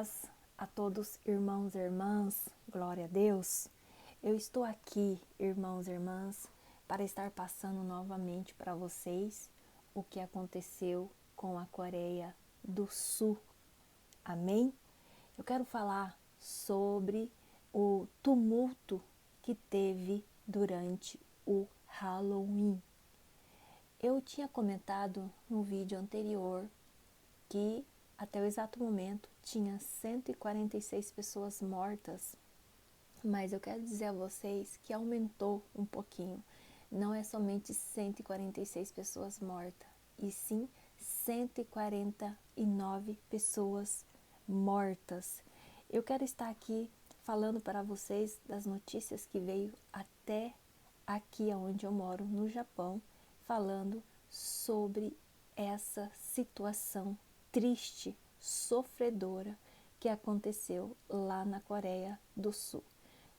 paz a todos, irmãos e irmãs, glória a Deus. Eu estou aqui, irmãos e irmãs, para estar passando novamente para vocês o que aconteceu com a Coreia do Sul. Amém? Eu quero falar sobre o tumulto que teve durante o Halloween. Eu tinha comentado no vídeo anterior que até o exato momento tinha 146 pessoas mortas, mas eu quero dizer a vocês que aumentou um pouquinho. Não é somente 146 pessoas mortas, e sim 149 pessoas mortas. Eu quero estar aqui falando para vocês das notícias que veio até aqui onde eu moro, no Japão, falando sobre essa situação triste, sofredora que aconteceu lá na Coreia do Sul.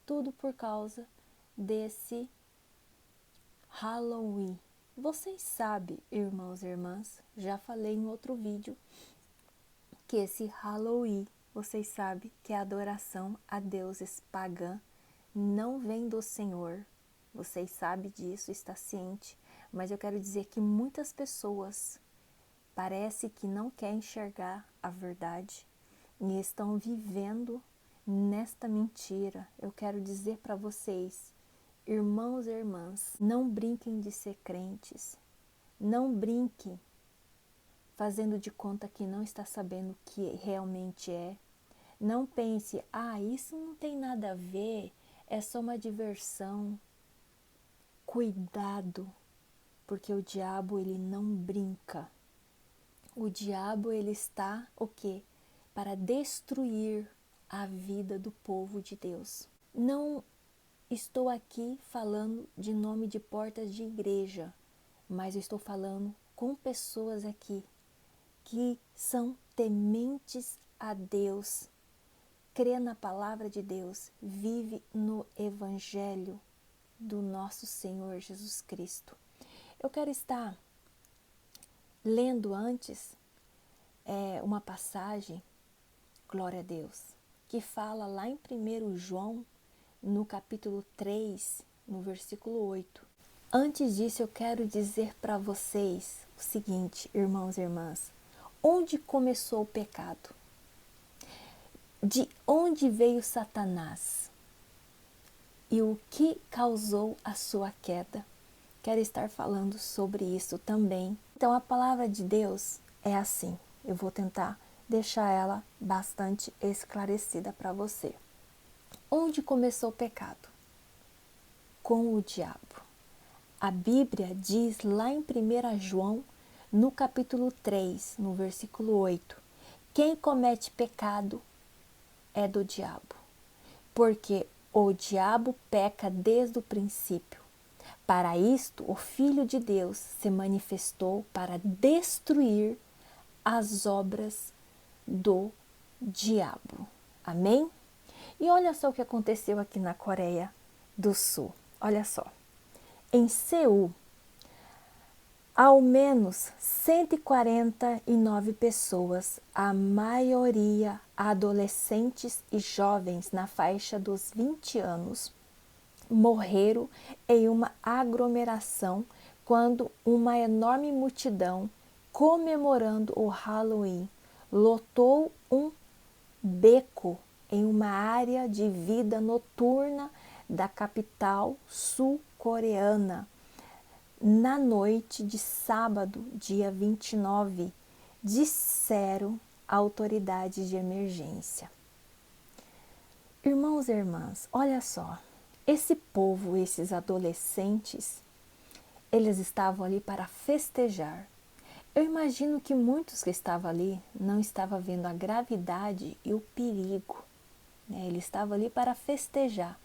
Tudo por causa desse Halloween. Vocês sabem, irmãos e irmãs, já falei em outro vídeo que esse Halloween, vocês sabem que a adoração a deuses pagã não vem do Senhor. Vocês sabem disso, está ciente, mas eu quero dizer que muitas pessoas parece que não querem enxergar a verdade e estão vivendo nesta mentira. Eu quero dizer para vocês, irmãos e irmãs, não brinquem de ser crentes, não brinquem fazendo de conta que não está sabendo o que realmente é. Não pense, isso não tem nada a ver, é só uma diversão. Cuidado, porque o diabo ele não brinca. O diabo ele está o quê? Para destruir a vida do povo de Deus. Não estou aqui falando de nome de portas de igreja, mas eu estou falando com pessoas aqui que são tementes a Deus, crê na palavra de Deus, vive no evangelho do nosso Senhor Jesus Cristo. Eu quero estar lendo antes uma passagem, glória a Deus, que fala lá em 1 João, no capítulo 3, no versículo 8. Antes disso, eu quero dizer para vocês o seguinte, irmãos e irmãs, onde começou o pecado? De onde veio Satanás? E o que causou a sua queda? Quero estar falando sobre isso também. Então, a palavra de Deus é assim. Eu vou tentar deixar ela bastante esclarecida para você. Onde começou o pecado? Com o diabo. A Bíblia diz lá em 1 João, no capítulo 3, no versículo 8, quem comete pecado é do diabo, porque o diabo peca desde o princípio. Para isto, o Filho de Deus se manifestou para destruir as obras do diabo. Amém? E olha só o que aconteceu aqui na Coreia do Sul. Olha só. Em Seul, ao menos 149 pessoas, a maioria adolescentes e jovens na faixa dos 20 anos, morreram em uma aglomeração quando uma enorme multidão, comemorando o Halloween, lotou um beco em uma área de vida noturna da capital sul-coreana na noite de sábado, dia 29, disseram autoridades de emergência. Irmãos e irmãs, olha só, esse povo, esses adolescentes, eles estavam ali para festejar. Eu imagino que muitos que estavam ali não estavam vendo a gravidade e o perigo, né? Eles estavam ali para festejar,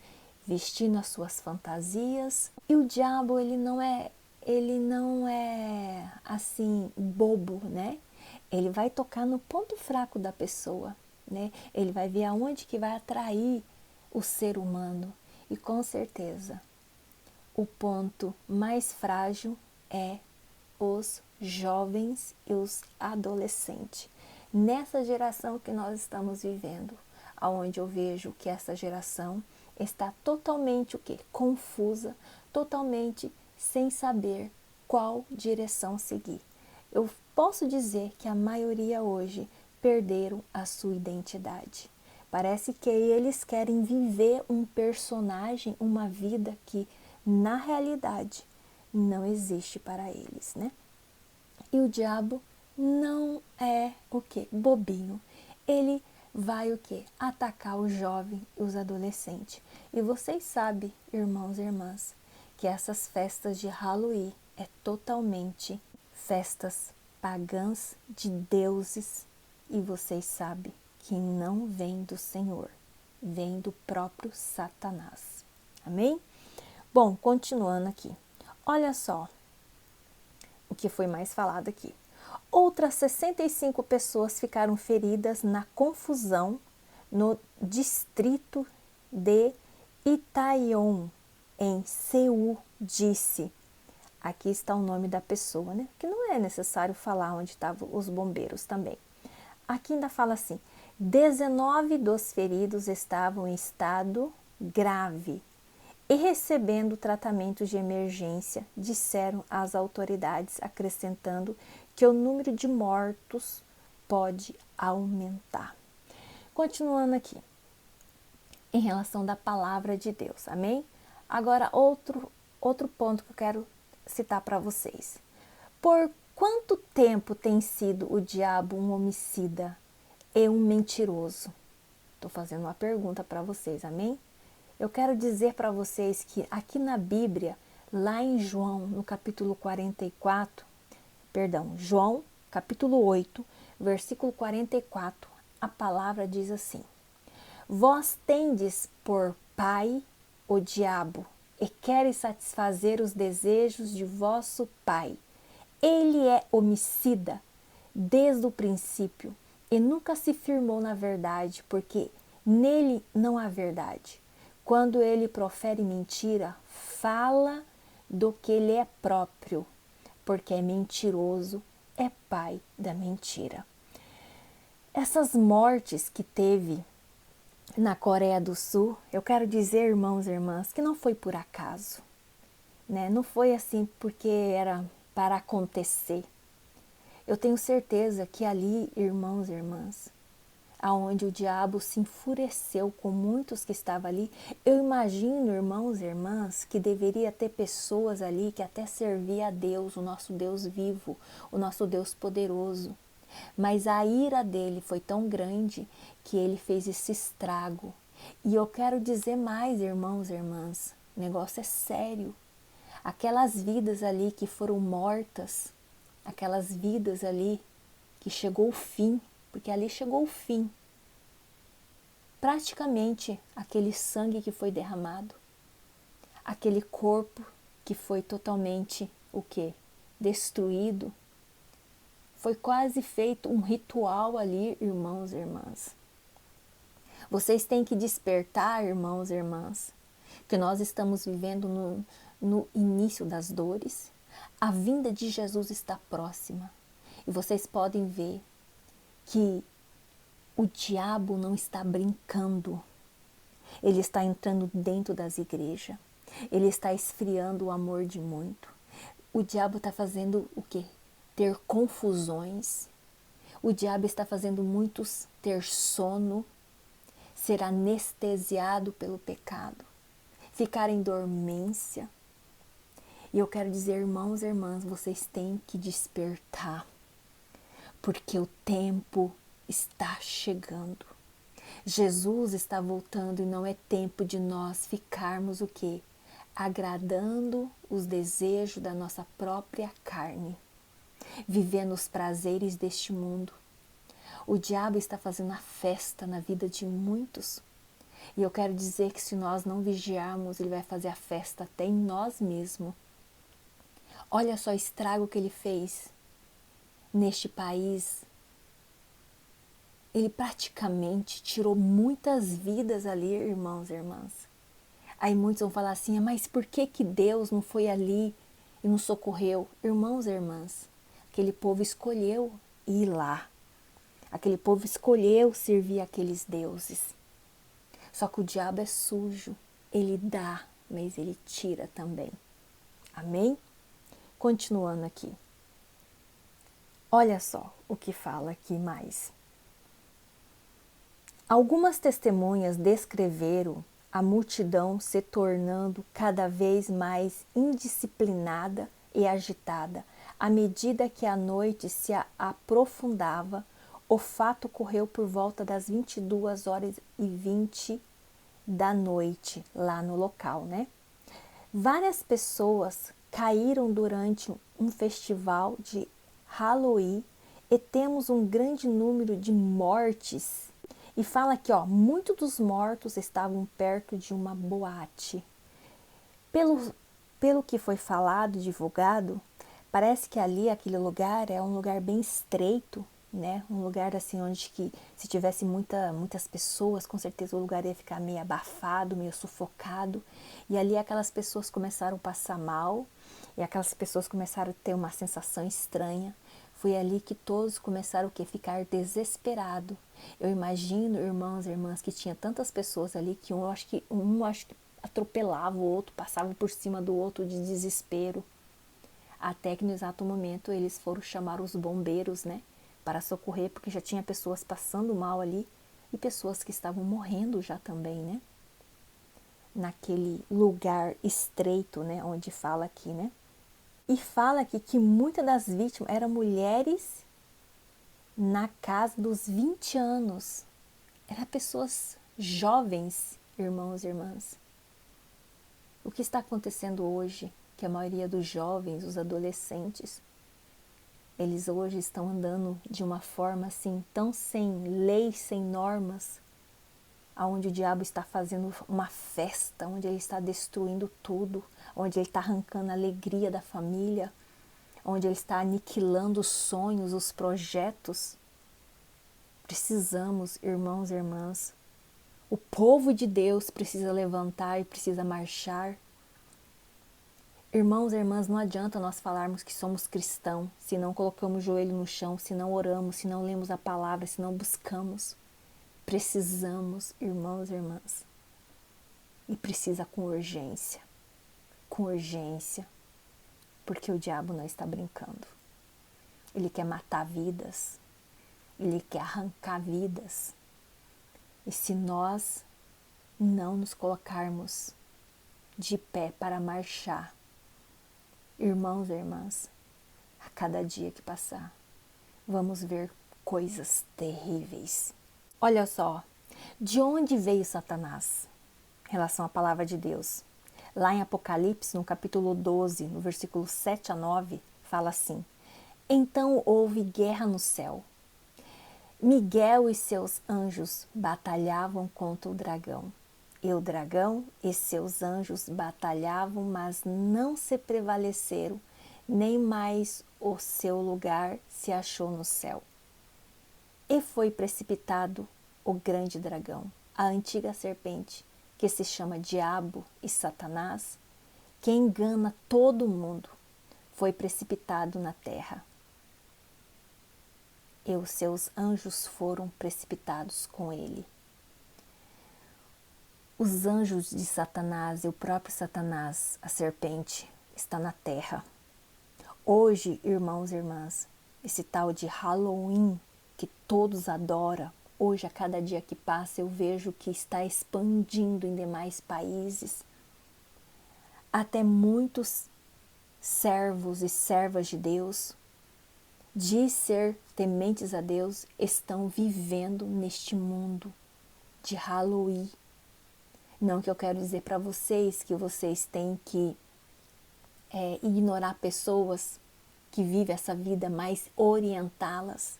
vestindo as suas fantasias. E o diabo, ele não é assim bobo, né? Ele vai tocar no ponto fraco da pessoa, né? Ele vai ver aonde que vai atrair o ser humano. E com certeza, o ponto mais frágil é os jovens e os adolescentes. nessa geração que nós estamos vivendo, aonde eu vejo que essa geração está totalmente o quê? Confusa, totalmente sem saber qual direção seguir. Eu posso dizer que a maioria hoje perderam a sua identidade. Parece que eles querem viver um personagem, uma vida que na realidade não existe para eles, né? E o diabo não é o quê? Bobinho. Ele vai o quê? Atacar o jovem e os adolescentes. E vocês sabem, irmãos e irmãs, que essas festas de Halloween é totalmente festas pagãs de deuses. E vocês sabem que não vem do Senhor, vem do próprio Satanás. Amém? Bom, continuando aqui. Olha só o que foi mais falado aqui. Outras 65 pessoas ficaram feridas na confusão no distrito de Itaewon, em Seul, disse. Aqui está o nome da pessoa, né? Que não é necessário falar onde estavam os bombeiros também. Aqui ainda fala assim: 19 dos feridos estavam em estado grave e recebendo tratamento de emergência, disseram as autoridades, acrescentando que o número de mortos pode aumentar. Continuando aqui, em relação da palavra de Deus, amém? Agora, outro ponto que eu quero citar para vocês. Por quanto tempo tem sido o diabo um homicida e um mentiroso? Estou fazendo uma pergunta para vocês, amém? Eu quero dizer para vocês que aqui na Bíblia, lá em João, no capítulo 44, João, capítulo 8, versículo 44, a palavra diz assim: Vós tendes por pai o diabo, e queres satisfazer os desejos de vosso pai. Ele é homicida desde o princípio e nunca se firmou na verdade, porque nele não há verdade. Quando ele profere mentira, fala do que lhe é próprio, porque é mentiroso, é pai da mentira. Essas mortes que teve na Coreia do Sul, eu quero dizer, irmãos e irmãs, que não foi por acaso, né? Não foi assim porque era para acontecer. Eu tenho certeza que ali, irmãos e irmãs, aonde o diabo se enfureceu com muitos que estavam ali, eu imagino, irmãos e irmãs, que deveria ter pessoas ali que até serviam a Deus, o nosso Deus vivo, o nosso Deus poderoso. Mas a ira dele foi tão grande que ele fez esse estrago. E eu quero dizer mais, irmãos e irmãs, o negócio é sério. Aquelas vidas ali que foram mortas, aquelas vidas ali que chegou o fim, porque ali chegou o fim. Praticamente aquele sangue que foi derramado, aquele corpo que foi totalmente o quê? Destruído. Foi quase feito um ritual ali, irmãos e irmãs. Vocês têm que despertar, irmãos e irmãs, que nós estamos vivendo no início das dores. A vinda de Jesus está próxima. E vocês podem ver que o diabo não está brincando. Ele está entrando dentro das igrejas. Ele está esfriando o amor de muito. O diabo está fazendo o quê? Ter confusões. O diabo está fazendo muitos ter sono, ser anestesiado pelo pecado, ficar em dormência. E eu quero dizer, irmãos e irmãs, vocês têm que despertar, porque o tempo está chegando. Jesus está voltando e não é tempo de nós ficarmos o quê? Agradando os desejos da nossa própria carne, vivendo os prazeres deste mundo. O diabo está fazendo a festa na vida de muitos. E eu quero dizer que se nós não vigiarmos, ele vai fazer a festa até em nós mesmos. Olha só o estrago que ele fez neste país. Ele praticamente tirou muitas vidas ali, irmãos e irmãs. Aí muitos vão falar assim, mas por que Deus não foi ali e nos socorreu? Irmãos e irmãs, aquele povo escolheu ir lá. Aquele povo escolheu servir aqueles deuses. Só que o diabo é sujo. Ele dá, mas ele tira também. Amém? Continuando aqui. Olha só o que fala aqui mais. Algumas testemunhas descreveram a multidão se tornando cada vez mais indisciplinada e agitada. À medida que a noite se aprofundava, o fato ocorreu por volta das 22h20 da noite, lá no local, né? Várias pessoas caíram durante um festival de Halloween e temos um grande número de mortes. E fala aqui, ó, muitos dos mortos estavam perto de uma boate. Pelo que foi falado e divulgado, parece que ali, aquele lugar, é um lugar bem estreito, né? Um lugar assim onde que se tivesse muitas pessoas, com certeza o lugar ia ficar meio abafado, meio sufocado. E ali aquelas pessoas começaram a passar mal e aquelas pessoas começaram a ter uma sensação estranha. Foi ali que todos começaram o quê? Ficar desesperado. Eu imagino, irmãos e irmãs, que tinha tantas pessoas ali que um acho que atropelava o outro, passava por cima do outro de desespero. Até que no exato momento eles foram chamar os bombeiros, né, para socorrer, porque já tinha pessoas passando mal ali e pessoas que estavam morrendo já também, né? Naquele lugar estreito, né, onde fala aqui, né? E fala aqui que muitas das vítimas eram mulheres na casa dos 20 anos. Eram pessoas jovens, irmãos e irmãs. O que está acontecendo hoje? Que a maioria dos jovens, os adolescentes, eles hoje estão andando de uma forma assim, tão sem leis, sem normas, onde o diabo está fazendo uma festa, onde ele está destruindo tudo, onde ele está arrancando a alegria da família, onde ele está aniquilando os sonhos, os projetos. Precisamos, irmãos e irmãs, o povo de Deus precisa levantar e precisa marchar. Irmãos e irmãs, não adianta nós falarmos que somos cristãos se não colocamos o joelho no chão, se não oramos, se não lemos a palavra, se não buscamos. Precisamos, irmãos e irmãs, e precisa com urgência, porque o diabo não está brincando. Ele quer matar vidas, ele quer arrancar vidas. E se nós não nos colocarmos de pé para marchar, irmãos e irmãs, a cada dia que passar, vamos ver coisas terríveis. Olha só, de onde veio Satanás em relação à palavra de Deus? Lá em Apocalipse, no capítulo 12, no versículo 7 a 9, fala assim: Então houve guerra no céu. Miguel e seus anjos batalhavam contra o dragão. E o dragão e seus anjos batalhavam, mas não se prevaleceram, nem mais o seu lugar se achou no céu. E foi precipitado o grande dragão, a antiga serpente, que se chama Diabo e Satanás, que engana todo mundo, foi precipitado na terra. E os seus anjos foram precipitados com ele. Os anjos de Satanás e o próprio Satanás, a serpente, está na terra. Hoje, irmãos e irmãs, esse tal de Halloween que todos adoram, hoje a cada dia que passa eu vejo que está expandindo em demais países. Até muitos servos e servas de Deus, de ser tementes a Deus, estão vivendo neste mundo de Halloween. Não que eu quero dizer para vocês que vocês têm que ignorar pessoas que vivem essa vida, mas orientá-las,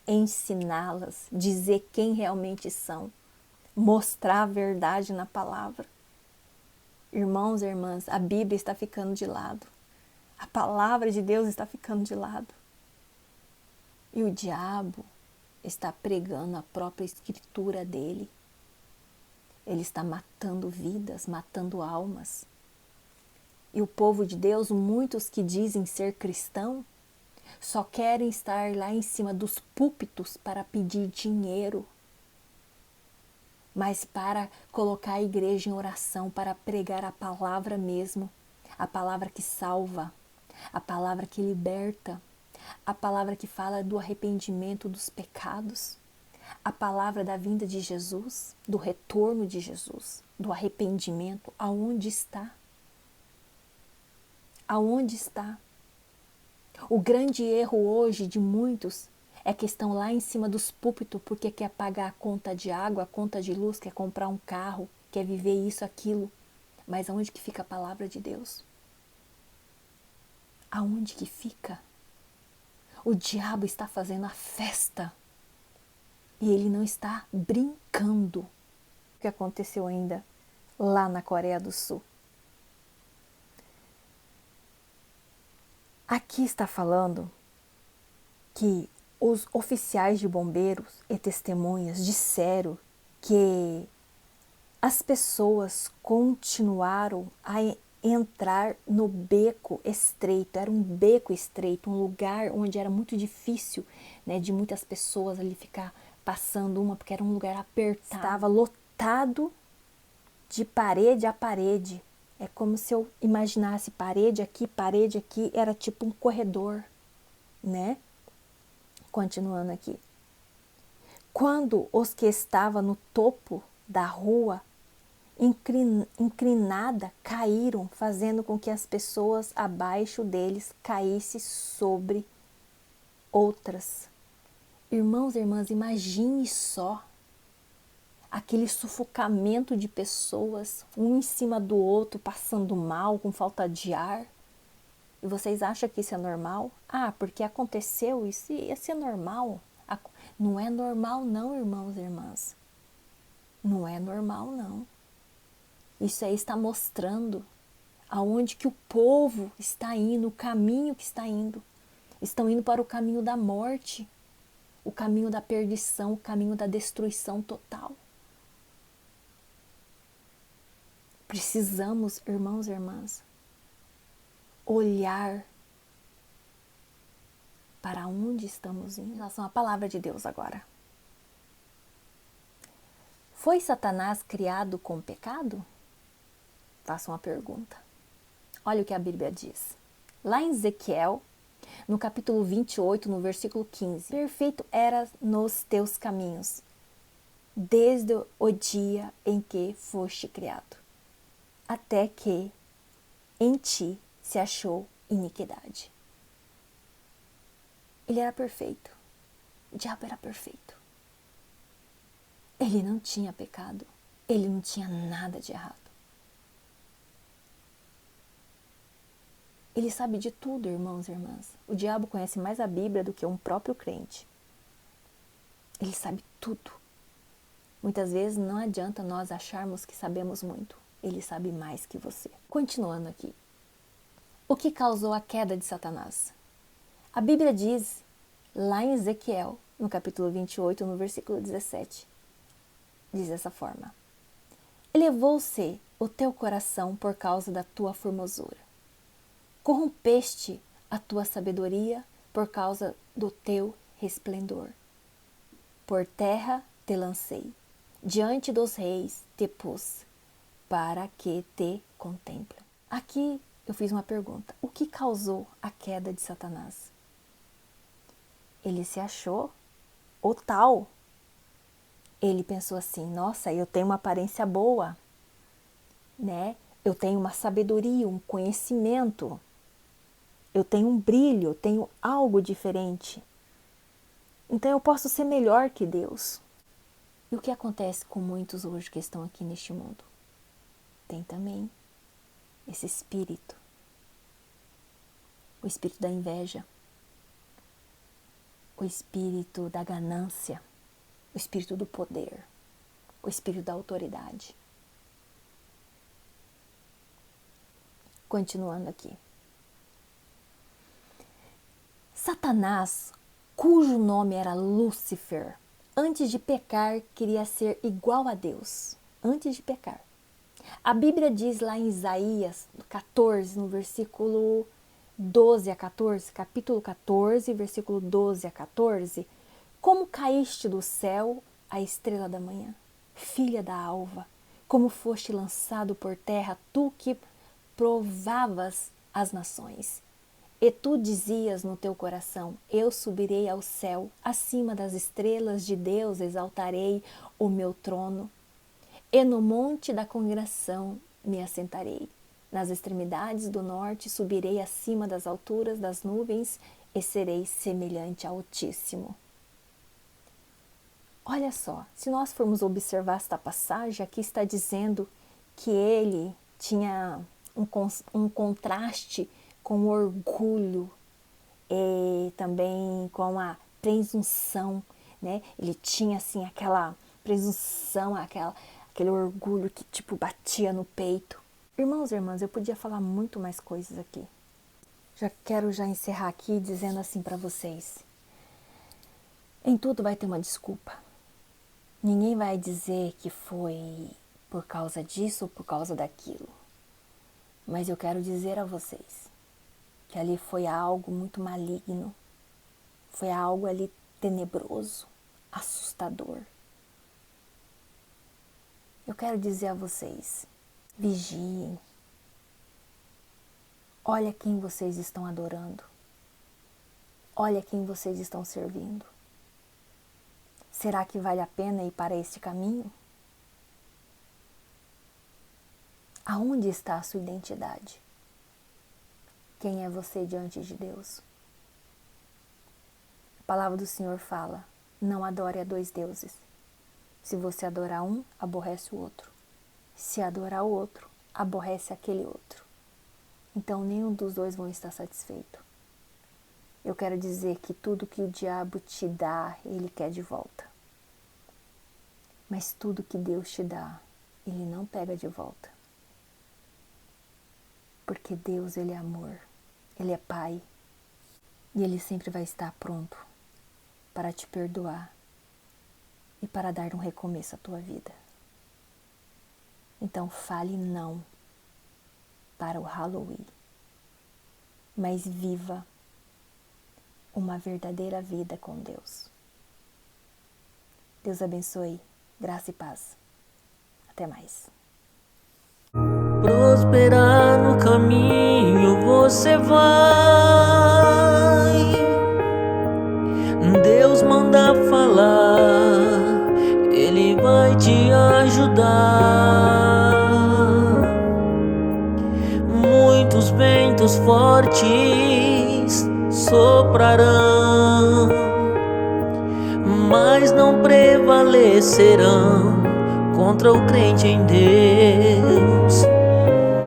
ensiná-las, dizer quem realmente são, mostrar a verdade na palavra. Irmãos e irmãs, a Bíblia está ficando de lado. A palavra de Deus está ficando de lado. E o diabo está pregando a própria escritura dele. Ele está matando vidas, matando almas. E o povo de Deus, muitos que dizem ser cristão, só querem estar lá em cima dos púlpitos para pedir dinheiro, mas para colocar a igreja em oração, para pregar a palavra mesmo, a palavra que salva, a palavra que liberta, a palavra que fala do arrependimento dos pecados, a palavra da vinda de Jesus, do retorno de Jesus, do arrependimento. Aonde está? Aonde está? O grande erro hoje de muitos é que estão lá em cima dos púlpitos porque quer pagar a conta de água, a conta de luz, quer comprar um carro, quer viver isso, aquilo. Mas aonde que fica a palavra de Deus? Aonde que fica? O diabo está fazendo a festa e ele não está brincando. O que aconteceu ainda lá na Coreia do Sul? Aqui está falando que os oficiais de bombeiros e testemunhas disseram que as pessoas continuaram a entrar no beco estreito. Era um beco estreito, um lugar onde era muito difícil, né, de muitas pessoas ali ficar passando uma, porque era um lugar apertado. Estava lotado de parede a parede. É como se eu imaginasse parede aqui, era tipo um corredor, né? Continuando aqui. Quando os que estavam no topo da rua inclinada caíram, fazendo com que as pessoas abaixo deles caíssem sobre outras. Irmãos e irmãs, imagine só aquele sufocamento de pessoas, um em cima do outro, passando mal, com falta de ar. E vocês acham que isso é normal? Ah, porque aconteceu isso, isso é normal. Não é normal não, irmãos e irmãs. Não é normal não. Isso aí está mostrando aonde que o povo está indo, o caminho que está indo. Estão indo para o caminho da morte, o caminho da perdição, o caminho da destruição total. Precisamos, irmãos e irmãs, olhar para onde estamos indo. Em relação à palavra de Deus agora. Foi Satanás criado com pecado? Faço uma pergunta. Olha o que a Bíblia diz. Lá em Ezequiel, no capítulo 28, no versículo 15. Perfeito era nos teus caminhos, desde o dia em que foste criado, até que em ti se achou iniquidade. Ele era perfeito. O diabo era perfeito. Ele não tinha pecado. Ele não tinha nada de errado. Ele sabe de tudo, irmãos e irmãs. O diabo conhece mais a Bíblia do que um próprio crente. Ele sabe tudo. Muitas vezes não adianta nós acharmos que sabemos muito. Ele sabe mais que você. Continuando aqui. O que causou a queda de Satanás? A Bíblia diz, lá em Ezequiel, no capítulo 28, no versículo 17, diz dessa forma. Elevou-se o teu coração por causa da tua formosura. Corrompeste a tua sabedoria por causa do teu resplendor. Por terra te lancei, diante dos reis te pus, para que te contemplem. Aqui eu fiz uma pergunta. O que causou a queda de Satanás? Ele se achou o tal. Ele pensou assim, nossa, eu tenho uma aparência boa, né? Eu tenho uma sabedoria, um conhecimento. Eu tenho um brilho, eu tenho algo diferente. Então eu posso ser melhor que Deus. E o que acontece com muitos hoje que estão aqui neste mundo? Tem também esse espírito. O espírito da inveja. O espírito da ganância. O espírito do poder. O espírito da autoridade. Continuando aqui. Satanás, cujo nome era Lúcifer, antes de pecar, queria ser igual a Deus. Antes de pecar. A Bíblia diz lá em Isaías 14, no versículo 12 a 14, capítulo 14, versículo 12 a 14, como caíste do céu, a estrela da manhã, filha da alva, como foste lançado por terra, tu que provavas as nações. E tu dizias no teu coração, eu subirei ao céu, acima das estrelas de Deus exaltarei o meu trono. E no monte da congregação me assentarei. Nas extremidades do norte subirei acima das alturas das nuvens e serei semelhante ao Altíssimo. Olha só, se nós formos observar esta passagem, aqui está dizendo que ele tinha um contraste com o orgulho e também com a presunção, né? Ele tinha assim aquela presunção, aquele orgulho que tipo batia no peito. Irmãos e irmãs, eu podia falar muito mais coisas aqui. Quero encerrar aqui dizendo assim para vocês. Em tudo vai ter uma desculpa. Ninguém vai dizer que foi por causa disso ou por causa daquilo. Mas eu quero dizer a vocês que ali foi algo muito maligno. Foi algo ali tenebroso, assustador. Eu quero dizer a vocês, vigiem. Olha quem vocês estão adorando. Olha quem vocês estão servindo. Será que vale a pena ir para este caminho? Aonde está a sua identidade? Quem é você diante de Deus? A palavra do Senhor fala, não adore a dois deuses. Se você adorar um, aborrece o outro. Se adorar o outro, aborrece aquele outro. Então nenhum dos dois vão estar satisfeito. Eu quero dizer que tudo que o diabo te dá, ele quer de volta. Mas tudo que Deus te dá, ele não pega de volta. Porque Deus, ele é amor, ele é Pai. E ele sempre vai estar pronto para te perdoar e para dar um recomeço à tua vida. Então fale não para o Halloween, mas viva uma verdadeira vida com Deus. Deus abençoe, graça e paz. Até mais. Prosperar no caminho você vai. Deus manda falar, Ele vai te ajudar. Muitos ventos fortes soprarão, mas não prevalecerão contra o crente em Deus.